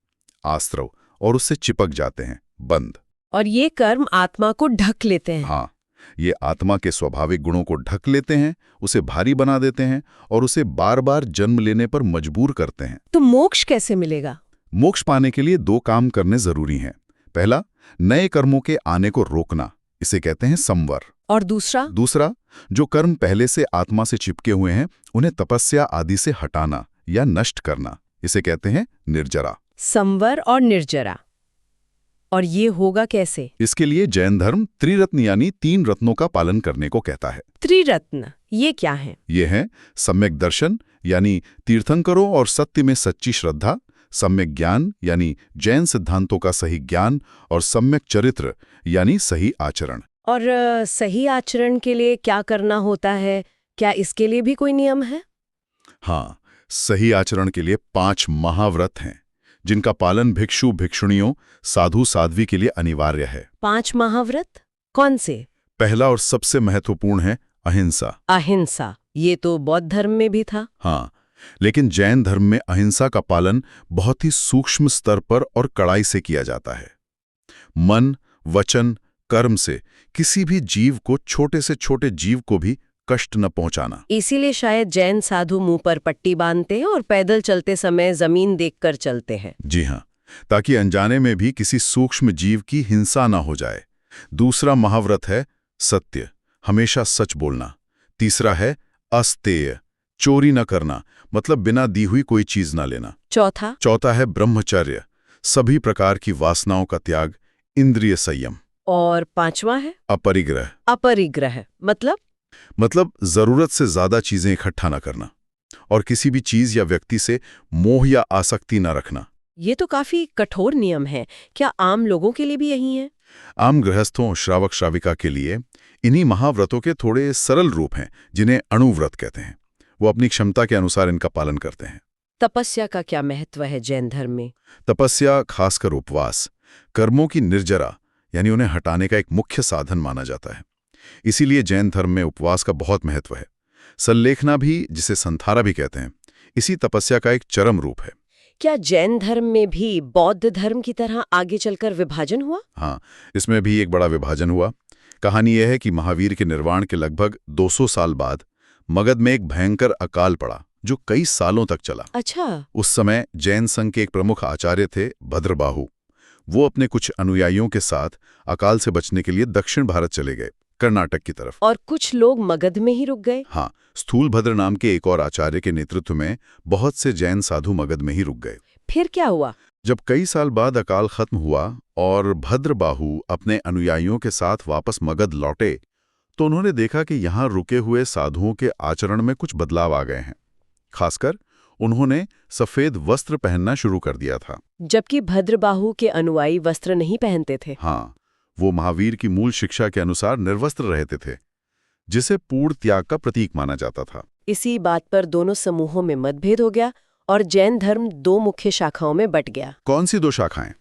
S2: आश्रव, और उससे चिपक जाते हैं, बंद।
S1: और ये कर्म आत्मा को ढक लेते हैं।
S2: हाँ, ये आत्मा के स्वाभाविक गुणों को ढक लेते हैं, उसे भारी बना देते हैं और उसे बार बार जन्म लेने पर मजबूर करते हैं।
S1: तो मोक्ष कैसे मिलेगा?
S2: मोक्ष पाने के लिए 2 काम करने जरूरी हैं। पहला, नए कर्मों के आने को रोकना, इसे कहते हैं संवर।
S1: और दूसरा,
S2: जो कर्म पहले से आत्मा से चिपके हुए हैं, उन्हें तपस्या आदि से हटाना या नष्ट करना, इसे कहते हैं निर्जरा।
S1: संवर और निर्जरा। और ये होगा कैसे?
S2: इसके लिए जैन धर्म त्रिरत्न यानी 3 रत्नों का पालन करने को कहता है।
S1: त्रिरत्न, ये क्या है?
S2: ये है सम्यक दर्शन यानी तीर्थंकरों और सत्य में सच्ची श्रद्धा, सम्यक ज्ञान यानी जैन सिद्धांतों का सही ज्ञान, और सम्यक चरित्र यानी सही आचरण।
S1: और सही आचरण के लिए क्या करना होता है? क्या इसके लिए भी कोई नियम है?
S2: हाँ, सही आचरण के लिए 5 महाव्रत हैं, जिनका पालन भिक्षु भिक्षुणियों, साधु साध्वी के लिए अनिवार्य है।
S1: 5 महाव्रत कौन से?
S2: पहला और सबसे महत्वपूर्ण है अहिंसा।
S1: अहिंसा, ये तो बौद्ध धर्म में भी था।
S2: हाँ, लेकिन जैन धर्म में अहिंसा का पालन बहुत ही सूक्ष्म स्तर पर और कड़ाई से किया जाता है। मन, वचन, कर्म से किसी भी जीव को, छोटे से छोटे जीव को भी कष्ट न पहुंचाना।
S1: इसीलिए शायद जैन साधु मुंह पर पट्टी बांधते हैं और पैदल चलते समय जमीन देखकर चलते हैं।
S2: जी हाँ, ताकि अनजाने में भी किसी सूक्ष्म जीव की हिंसा ना हो जाए। दूसरा महाव्रत है सत्य, हमेशा सच बोलना। तीसरा है अस्तेय, चोरी न करना, मतलब बिना दी हुई कोई चीज ना लेना। चौथा है ब्रह्मचर्य, सभी प्रकार की वासनाओं का त्याग, इंद्रिय संयम।
S1: और 5वां है
S2: अपरिग्रह।
S1: अपरिग्रह
S2: मतलब जरूरत से ज्यादा चीजें इकट्ठा न करना और किसी भी चीज या व्यक्ति से मोह या आसक्ति न रखना।
S1: ये तो काफी कठोर नियम है। क्या आम लोगों के लिए भी यही है?
S2: आम गृहस्थों, श्रावक श्राविका के लिए इन्हीं महाव्रतों के थोड़े सरल रूप हैं, जिन्हें अणुव्रत कहते हैं। वो अपनी क्षमता के अनुसार इनका पालन करते हैं।
S1: तपस्या का क्या महत्व है जैन धर्म में?
S2: तपस्या, खासकर उपवास, कर्मों की निर्जरा यानी उन्हें हटाने का एक मुख्य साधन माना जाता है। इसीलिए जैन धर्म में उपवास का बहुत महत्व है। सल्लेखना भी, जिसे संथारा भी कहते हैं, इसी तपस्या का एक चरम रूप है।
S1: क्या जैन धर्म में भी बौद्ध धर्म की तरह आगे चलकर विभाजन हुआ?
S2: हाँ, इसमें भी एक बड़ा विभाजन हुआ। कहानी यह है कि महावीर के निर्वाण के लगभग 200 साल बाद मगध में एक भयंकर अकाल पड़ा, जो कई सालों तक चला।
S1: अच्छा।
S2: उस समय जैन संघ के एक प्रमुख आचार्य थे भद्रबाहु। वो अपने कुछ अनुयायियों के साथ अकाल से बचने के लिए दक्षिण भारत चले गए, कर्नाटक की तरफ।
S1: और कुछ लोग मगध में ही रुक गए?
S2: हाँ, स्थूलभद्र नाम के एक और आचार्य के नेतृत्व में बहुत से जैन साधु मगध में ही रुक गए।
S1: फिर क्या हुआ?
S2: जब कई साल बाद अकाल खत्म हुआ और भद्रबाहु अपने अनुयायियों के साथ वापस मगध लौटे, तो उन्होंने देखा कि यहाँ रुके हुए साधुओं के आचरण में कुछ बदलाव आ गए हैं। खासकर उन्होंने सफेद वस्त्र पहनना शुरू कर दिया था,
S1: जबकि भद्रबाहु के अनुयायी वस्त्र नहीं पहनते थे।
S2: हाँ, वो महावीर की मूल शिक्षा के अनुसार निर्वस्त्र रहते थे, जिसे पूर्ण त्याग का प्रतीक माना जाता था।
S1: इसी बात पर दोनों समूहों में मतभेद हो गया और जैन धर्म 2 मुख्य शाखाओं में बंट गया।
S2: कौन सी 2 शाखाएं?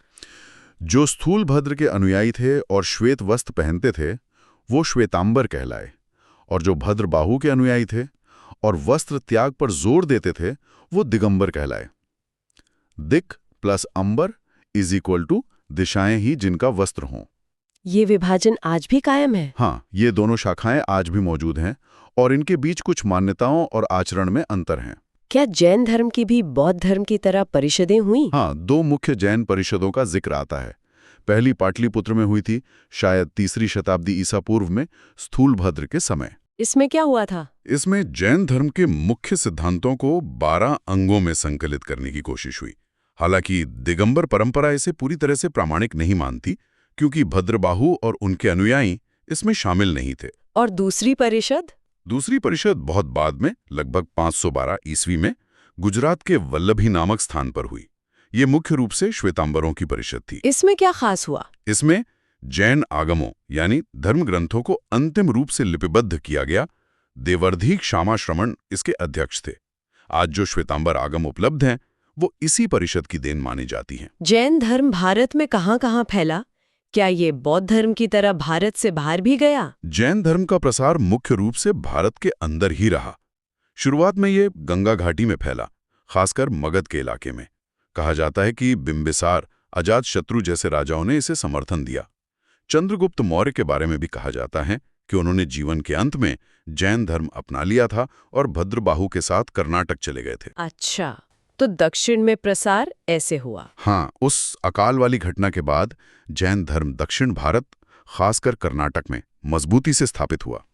S2: जो स्थूलभद्र के अनुयायी थे और श्वेत वस्त्र पहनते थे, वो श्वेतांबर कहलाए, और जो भद्रबाहु के अनुयायी थे और वस्त्र त्याग पर जोर देते थे, वो दिगंबर कहलाए। दिक प्लस अंबर इज इक्वल टू दिशाएं ही जिनका वस्त्र हों।
S1: ये विभाजन आज भी कायम है?
S2: हाँ, ये दोनों शाखाएं आज भी मौजूद हैं और इनके बीच कुछ मान्यताओं और आचरण में अंतर हैं।
S1: क्या जैन धर्म की भी बौद्ध धर्म की तरह परिषदें हुई?
S2: हाँ, 2 मुख्य जैन परिषदों का जिक्र आता है। पहली पाटलिपुत्र में हुई थी, शायद 3री शताब्दी ईसा पूर्व में, स्थूलभद्र के समय।
S1: इसमें क्या हुआ था?
S2: इसमें जैन धर्म के मुख्य सिद्धांतों को 12 अंगों में संकलित करने की कोशिश हुई। हालांकि दिगंबर परंपरा इसे पूरी तरह से प्रामाणिक नहीं मानती, क्योंकि भद्रबाहु और उनके अनुयायी इसमें शामिल नहीं थे।
S1: और दूसरी परिषद
S2: बहुत बाद में, लगभग 512 ईस्वी में गुजरात के वल्लभी नामक स्थान पर हुई। ये मुख्य रूप से श्वेतांबरों की परिषद थी।
S1: इसमें क्या खास हुआ?
S2: इसमें जैन आगमों यानी धर्म ग्रंथों को अंतिम रूप से लिपिबद्ध किया गया। देवर्धीक श्यामाश्रमण इसके अध्यक्ष थे। आज जो श्वेतांबर आगम उपलब्ध हैं, वो इसी परिषद की देन मानी जाती हैं।
S1: जैन धर्म भारत में कहाँ-कहाँ फैला? क्या ये बौद्ध धर्म की तरह भारत से बाहर भी गया?
S2: जैन धर्म का प्रसार मुख्य रूप से भारत के अंदर ही रहा। शुरुआत में ये गंगा घाटी में फैला, खासकर मगध के इलाके में। कहा जाता है कि बिंबिसार, अजातशत्रु जैसे राजाओं ने इसे समर्थन दिया। चंद्रगुप्त मौर्य के बारे में भी कहा जाता है कि उन्होंने जीवन के अंत में जैन धर्म अपना लिया था और भद्रबाहु के साथ कर्नाटक चले गए थे।
S1: अच्छा, तो दक्षिण में प्रसार ऐसे हुआ।
S2: हाँ, उस अकाल वाली घटना के बाद जैन धर्म दक्षिण भारत, खासकर कर्नाटक में मजबूती से स्थापित हुआ।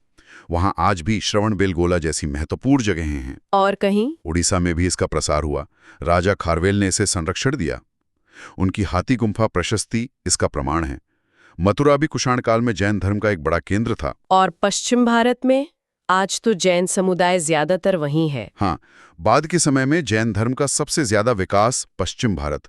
S2: वहां आज भी श्रवणबेलगोला जैसी महत्वपूर्ण जगहें हैं।
S1: और कहीं
S2: उड़ीसा में भी इसका प्रसार हुआ। राजा खारवेल ने इसे संरक्षण दिया। उनकी हाथी गुम्फा प्रशस्ति इसका प्रमाण है। मथुरा भी कुषाण काल में जैन धर्म का एक बड़ा केंद्र था।
S1: और पश्चिम भारत में आज तो जैन समुदाय ज्यादातर वहीं है।
S2: हाँ, बाद के समय में जैन धर्म का सबसे ज्यादा विकास पश्चिम भारत,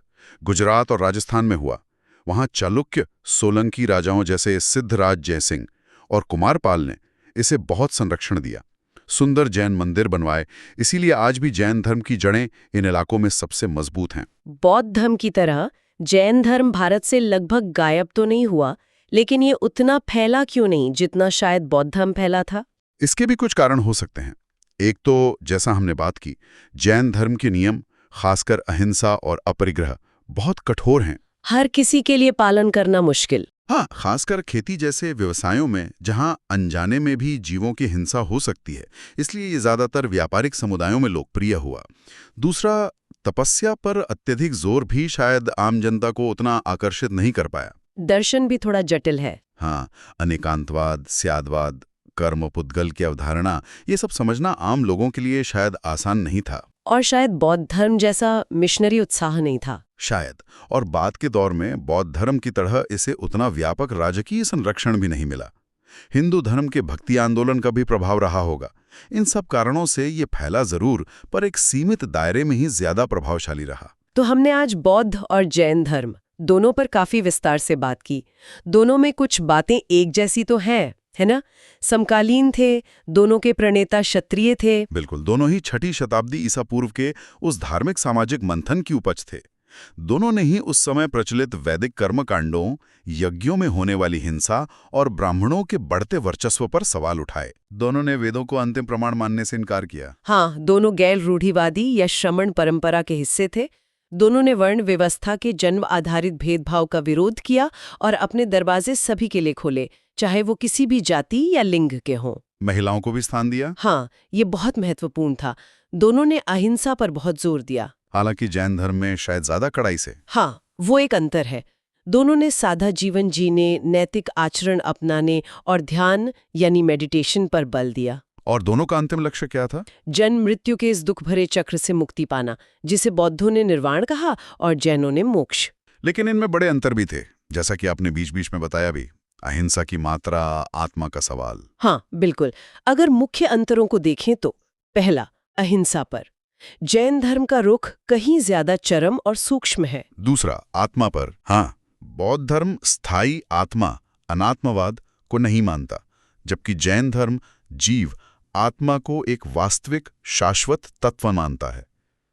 S2: गुजरात और राजस्थान में हुआ। वहां चालुक्य, सोलंकी राजाओं जैसे सिद्धराज जयसिंह और कुमारपाल ने इसे बहुत संरक्षण दिया, सुंदर जैन मंदिर बनवाए। इसीलिए आज भी जैन धर्म की जड़ें इन इलाकों में सबसे मजबूत हैं।
S1: बौद्ध धर्म की तरह जैन धर्म भारत से लगभग गायब तो नहीं हुआ, लेकिन ये उतना फैला क्यों नहीं जितना शायद बौद्ध धर्म फैला था?
S2: इसके भी कुछ कारण हो सकते हैं। एक तो जैसा हमने बात की, जैन धर्म के नियम, खासकर अहिंसा और अपरिग्रह, बहुत कठोर हैं।
S1: हर किसी के लिए पालन करना मुश्किल।
S2: हाँ, खासकर खेती जैसे व्यवसायों में, जहां अनजाने में भी जीवों की हिंसा हो सकती है। इसलिए ये ज्यादातर व्यापारिक समुदायों में लोकप्रिय हुआ। दूसरा, तपस्या पर अत्यधिक जोर भी शायद आम जनता को उतना आकर्षित नहीं कर पाया।
S1: दर्शन भी थोड़ा जटिल है।
S2: हाँ, अनेकांतवाद, स्यादवाद, कर्म पुद्गल की अवधारणा, ये सब समझना आम लोगों के लिए शायद आसान नहीं था।
S1: और शायद बौद्ध धर्म जैसा मिशनरी उत्साह नहीं था।
S2: शायद। और बाद के दौर में बौद्ध धर्म की तरह इसे उतना व्यापक राजकीय संरक्षण भी नहीं मिला। हिंदू धर्म के भक्ति आंदोलन का भी प्रभाव रहा होगा। इन सब कारणों से ये फैला जरूर, पर एक सीमित दायरे में ही ज्यादा प्रभावशाली रहा।
S1: तो हमने आज बौद्ध और जैन धर्म दोनों पर काफी विस्तार से बात की। दोनों में कुछ बातें एक जैसी तो है ना? समकालीन थे, दोनों के प्रणेता क्षत्रिय थे।
S2: बिल्कुल, दोनों ही 6ठी शताब्दी ईसा पूर्व के उस धार्मिक सामाजिक मंथन की उपज थे। दोनों ने ही उस समय प्रचलित वैदिक कर्मकांडों, यज्ञों में होने वाली हिंसा और ब्राह्मणों के बढ़ते वर्चस्व पर सवाल उठाए। दोनों ने वेदों को अंतिम प्रमाण मानने से इनकार किया।
S1: हाँ, दोनों गैर रूढ़िवादी या श्रमण परंपरा के हिस्से थे। दोनों ने वर्ण व्यवस्था के जन्म आधारित भेदभाव का विरोध किया और अपने दरवाजे सभी के लिए खोले, चाहे वो किसी भी जाति या लिंग के हों।
S2: महिलाओं को भी स्थान दिया।
S1: हाँ, ये बहुत महत्वपूर्ण था। दोनों ने अहिंसा पर बहुत जोर दिया।
S2: हालांकि जैन धर्म में शायद ज्यादा कड़ाई से।
S1: हाँ, वो एक अंतर है। दोनों ने सादा जीवन जीने, नैतिक आचरण अपनाने और ध्यान यानी मेडिटेशन पर बल दिया।
S2: और दोनों का अंतिम लक्ष्य क्या था?
S1: जन्म मृत्यु के इस दुख भरे चक्र से मुक्ति पाना, जिसे बौद्धों ने निर्वाण कहा और जैनों ने मोक्ष।
S2: लेकिन इनमें बड़े अंतर भी थे, जैसा कि आपने बीच बीच में बताया भी। अहिंसा की मात्रा, आत्मा का सवाल।
S1: हाँ, बिल्कुल। अगर मुख्य अंतरों को देखें तो पहला, अहिंसा पर जैन धर्म का रुख कहीं ज्यादा चरम और सूक्ष्म है।
S2: दूसरा, आत्मा पर। हाँ, बौद्ध धर्म स्थायी आत्मा, अनात्मवाद को नहीं मानता, जबकि जैन धर्म जीव, आत्मा को एक वास्तविक शाश्वत तत्व मानता है।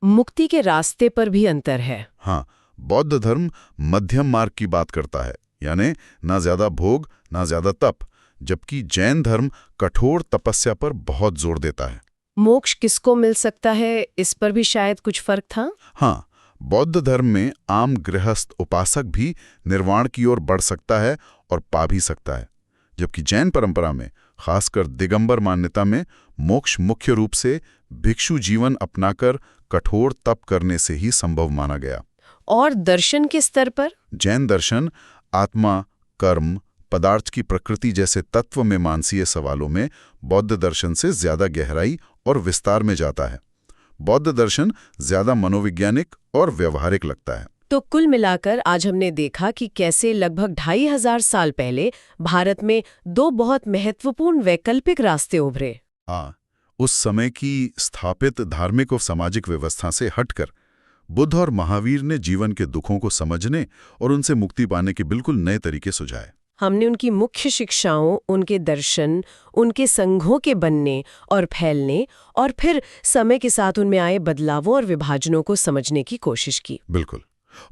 S1: मुक्ति के रास्ते पर भी अंतर है।
S2: हाँ, बौद्ध धर्म मध्यम मार्ग की बात करता है, यानी ना ज्यादा भोग ना ज्यादा तप, जबकि जैन धर्म कठोर तपस्या पर बहुत जोर देता है।
S1: मोक्ष किसको मिल सकता है, इस पर भी शायद कुछ फर्क था।
S2: हाँ, बौद्ध धर्म में आम गृहस्थ उपासक भी निर्वाण की ओर बढ़ सकता है और पा भी सकता है, जबकि जैन परंपरा में, खासकर दिगंबर मान्यता में, मोक्ष मुख्य रूप से भिक्षु जीवन अपनाकर कठोर तप करने से ही संभव माना गया।
S1: और दर्शन के स्तर पर
S2: जैन दर्शन आत्मा, कर्म, पदार्थ की प्रकृति जैसे तत्व मीमांसीय सवालों में बौद्ध दर्शन से ज्यादा गहराई और विस्तार में जाता है। बौद्ध दर्शन ज्यादा मनोवैज्ञानिक और व्यवहारिक लगता है।
S1: तो कुल मिलाकर आज हमने देखा कि कैसे लगभग 2500 साल पहले भारत में दो बहुत महत्वपूर्ण वैकल्पिक रास्ते उभरे।
S2: हाँ, उस समय की स्थापित धार्मिक और सामाजिक व्यवस्था से हटकर बुद्ध और महावीर ने जीवन के दुखों को समझने और उनसे मुक्ति पाने के बिल्कुल नए तरीके सुझाए।
S1: हमने उनकी मुख्य शिक्षाओं, उनके दर्शन, उनके संघों के बनने और फैलने और फिर समय के साथ उनमें आए बदलावों और विभाजनों को समझने की कोशिश की।
S2: बिल्कुल।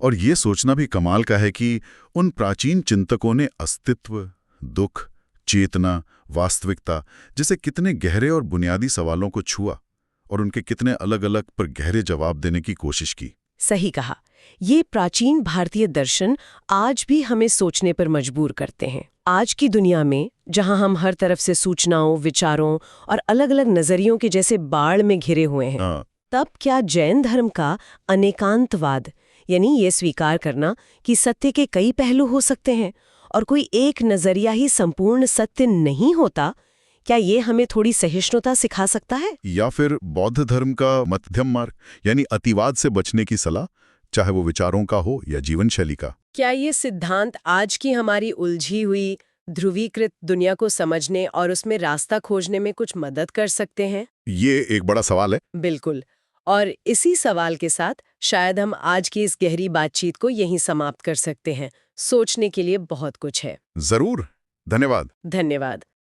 S2: और ये सोचना भी कमाल का है कि उन प्राचीन चिंतकों ने अस्तित्व, दुख, चेतना, वास्तविकता जैसे कितने गहरे और बुनियादी सवालों को छुआ और उनके कितने अलग-अलग पर गहरे जवाब देने की कोशिश की।
S1: सही कहा। ये प्राचीन भारतीय दर्शन आज भी हमें सोचने पर मजबूर करते हैं। आज की दुनिया में जहां हम हर तरफ से सूचनाओं, विचारों और अलग-अलग नजरियों के जैसे बाढ़ में घिरे हुए हैं, तब क्या जैन धर्म का अनेकांतवाद, यानी ये स्वीकार करना कि सत्य के कई पहलू हो सकते हैं और कोई एक नजरिया ही संपूर्ण सत्य नहीं होता, क्या ये हमें थोड़ी सहिष्णुता सिखा सकता है?
S2: या फिर बौद्ध धर्म का मध्यम मार्ग, यानी अतिवाद से बचने की सलाह, चाहे वो विचारों का हो या जीवन शैली का?
S1: क्या ये सिद्धांत आज की हमारी उलझी हुई, ध्रुवीकृत दुनिया को समझने और उसमें रास्ता खोजने में कुछ मदद कर सकते हैं?
S2: ये एक बड़ा सवाल है।
S1: बिल्कुल। और इसी सवाल के साथ शायद हम आज की इस गहरी बातचीत को यहीं समाप्त कर सकते हैं। सोचने के लिए बहुत कुछ है।
S2: जरूर। धन्यवाद।
S1: धन्यवाद।